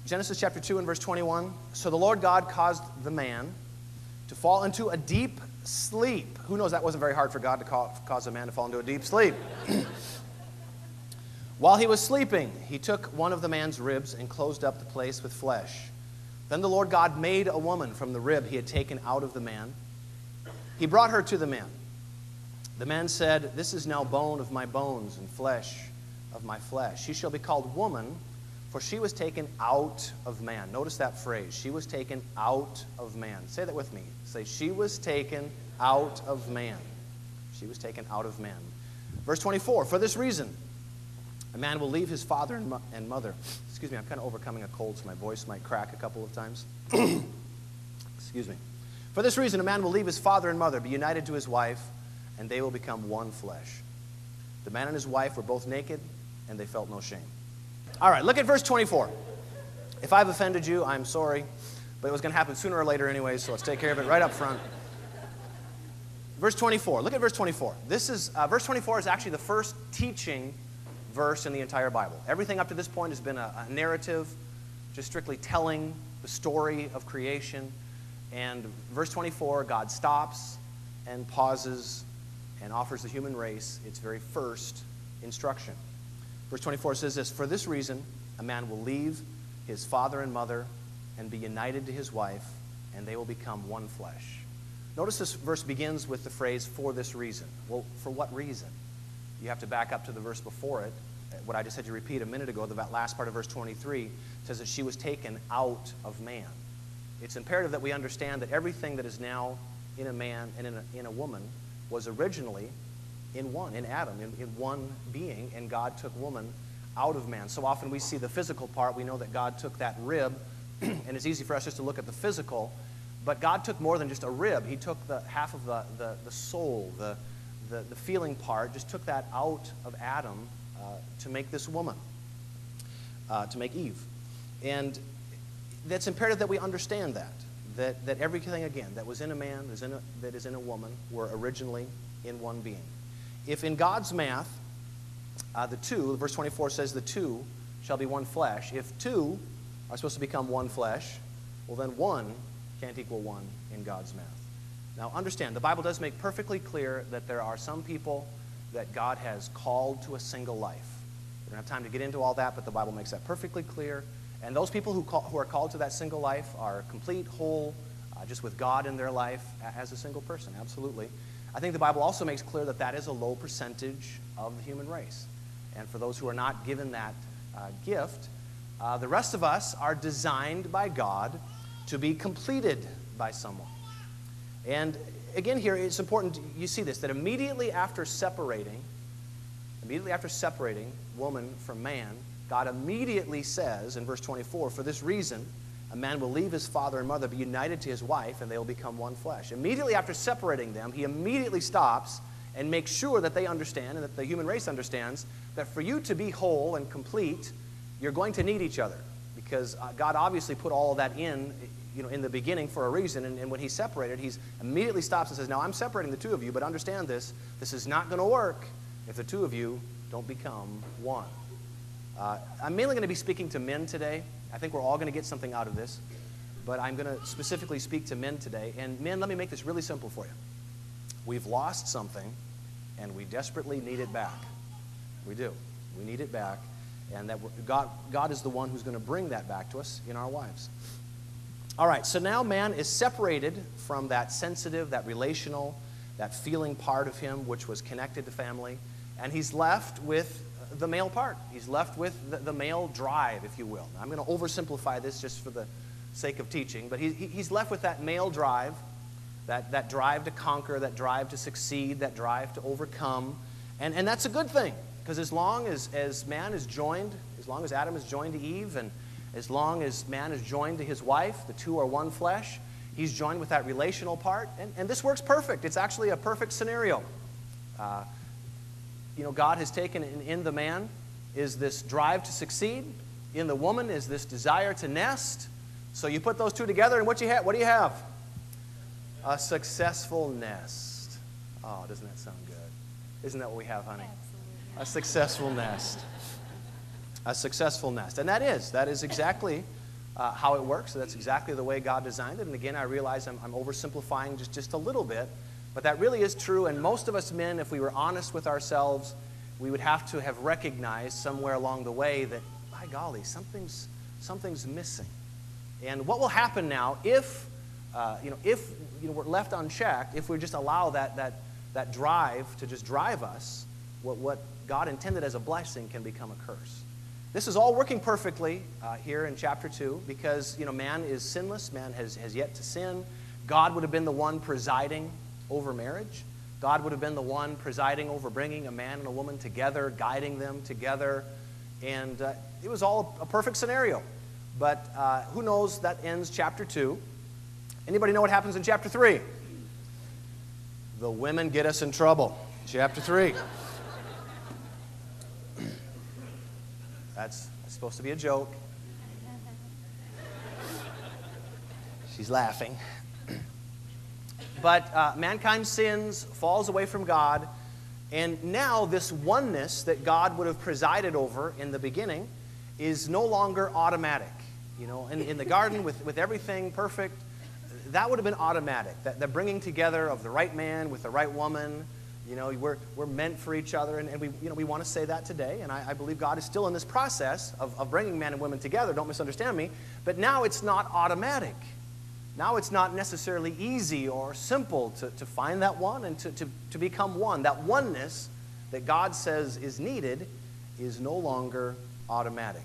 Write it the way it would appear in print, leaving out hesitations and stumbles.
Genesis chapter 2 and verse 21. So the Lord God caused the man to fall into a deep sleep. Who knows, that wasn't very hard for God to cause a man to fall into a deep sleep. While he was sleeping, he took one of the man's ribs and closed up the place with flesh. Then the Lord God made a woman from the rib he had taken out of the man. He brought her to the man. The man said, "This is now bone of my bones and flesh of my flesh. She shall be called woman, for she was taken out of man." Notice that phrase, she was taken out of man. Say that with me. Say, she was taken out of man. She was taken out of man. Verse 24, for this reason, a man will leave his father and mother. Excuse me, I'm kind of overcoming a cold, so my voice might crack a couple of times. Excuse me. For this reason, a man will leave his father and mother, be united to his wife, and they will become one flesh. The man and his wife were both naked, and they felt no shame. All right, look at verse 24. If I've offended you, I'm sorry, but it was going to happen sooner or later anyway, so let's take care of it right up front. Verse 24. Look at verse 24. Verse 24 is actually the first teaching verse in the entire Bible. Everything up to this point has been a narrative, just strictly telling the story of creation. And verse 24, God stops and pauses and offers the human race its very first instruction. Verse 24 says this, for this reason, a man will leave his father and mother and be united to his wife, and they will become one flesh. Notice this verse begins with the phrase, for this reason. Well, for what reason? You have to back up to the verse before it. What I just had you repeat a minute ago, that last part of verse 23, says that she was taken out of man. It's imperative that we understand that everything that is now in a man and in a woman was originally in Adam, in one being, and God took woman out of man. So often we see the physical part. We know that God took that rib, and it's easy for us just to look at the physical, but God took more than just a rib. He took the half of the soul, the feeling part, just took that out of Adam to make this woman, to make Eve. And that's imperative that we understand that everything, again, that was in a man, that is in a woman, were originally in one being. If in God's math, the two, verse 24 says the two shall be one flesh. If two are supposed to become one flesh, well then one can't equal one in God's math. Now understand, the Bible does make perfectly clear that there are some people that God has called to a single life. We don't have time to get into all that, but the Bible makes that perfectly clear. And those people who are called to that single life are complete, whole, just with God in their life as a single person, absolutely. I think the Bible also makes clear that that is a low percentage of the human race. And for those who are not given that gift, the rest of us are designed by God to be completed by someone. And again here, it's important you see this, that immediately after separating woman from man, God immediately says in verse 24, for this reason, a man will leave his father and mother, be united to his wife, and they will become one flesh. Immediately after separating them, he immediately stops and makes sure that they understand and that the human race understands that for you to be whole and complete, you're going to need each other. Because God obviously put all of that in the beginning for a reason, and when he separated, he immediately stops and says, now I'm separating the two of you, but understand this is not going to work if the two of you don't become one. I'm mainly going to be speaking to men today. I think we're all going to get something out of this, but I'm going to specifically speak to men today. And men, let me make this really simple for you. We've lost something, and we desperately need it back. We do. We need it back, and that God is the one who's going to bring that back to us in our lives. All right, so now man is separated from that sensitive, that relational, that feeling part of him which was connected to family, and he's left with the male part. He's left with the male drive, if you will. Now, I'm going to oversimplify this just for the sake of teaching, but he's left with that male drive, that drive to conquer, that drive to succeed, that drive to overcome, and that's a good thing, because as long as man is joined, as long as Adam is joined to Eve, and as long as man is joined to his wife, the two are one flesh, he's joined with that relational part, and this works perfect. It's actually a perfect scenario. God has taken in the man is this drive to succeed. In the woman is this desire to nest. So you put those two together, and what do you have? A successful nest. Oh, doesn't that sound good? Isn't that what we have, honey? Absolutely. A successful nest. A successful nest. And that is exactly how it works. So that's exactly the way God designed it. And again, I realize I'm oversimplifying just a little bit, but that really is true. And most of us men, if we were honest with ourselves, we would have to have recognized somewhere along the way that, by golly, something's missing. And what will happen now if we're left unchecked, if we just allow that drive to just drive us, what God intended as a blessing can become a curse. This is all working perfectly here in chapter 2 because, man is sinless. Man has yet to sin. God would have been the one presiding over marriage. God would have been the one presiding over bringing a man and a woman together, guiding them together. And it was all a perfect scenario. But who knows, that ends chapter 2. Anybody know what happens in chapter 3? The women get us in trouble. Chapter 3. That's supposed to be a joke. She's laughing. But mankind sins, falls away from God, and now this oneness that God would have presided over in the beginning is no longer automatic. In the garden with everything perfect, that would have been automatic. That bringing together of the right man with the right woman, we're meant for each other, and we want to say that today. And I believe God is still in this process of bringing men and women together. Don't misunderstand me. But now it's not automatic. Now it's not necessarily easy or simple to find that one and to become one. That oneness that God says is needed is no longer automatic.